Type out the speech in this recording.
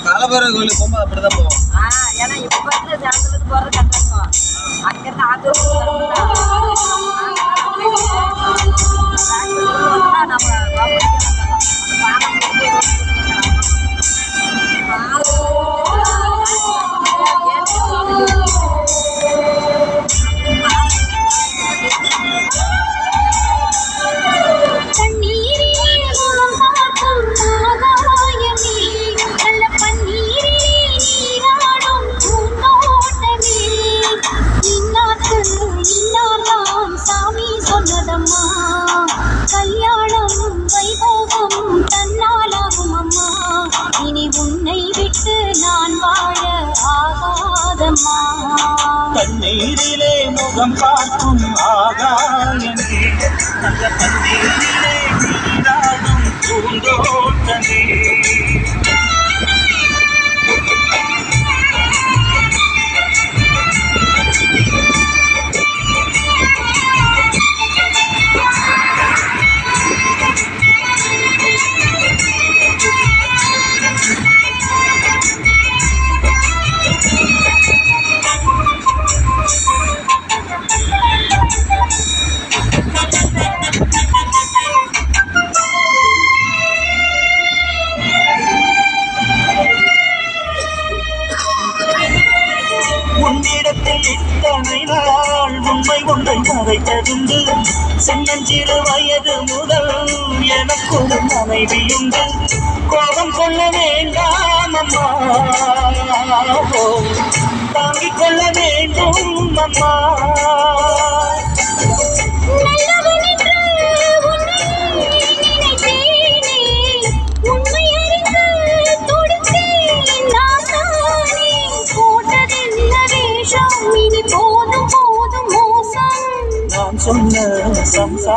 காலபைரவ கோயிலுக்கு போகும்போது அப்படிதான் போவோம். ஏன்னா இப்ப இருந்து சேர்ந்தது போறது கஷ்டம். அங்கிருந்து ஆத்தூர் கல்யாணம் வைபோகம் தன்னாலாகும் அம்மா. இனி உன்னை விட்டு நான் வாழ ஆகாதம்மா. கண்ணீரிலே முகம் பார்க்கும் ஆகாயமே, அந்த கண்ணீரிலே நீராடும் பூந்தோட்டமே. உன்னிடத்தில் இத்தனை நாள் உண்மை ஒன்றை மறைத்ததுண்டு. சின்னஞ்சிறு வயது முதல் எனக்கு ஒரு மனைவியுண்டு. கோபம் கொள்ள வேண்டாம் அம்மா, தாங்கிக் கொள்ள வேண்டும் அம்மா. நான் சொன்ன சம்சாரம்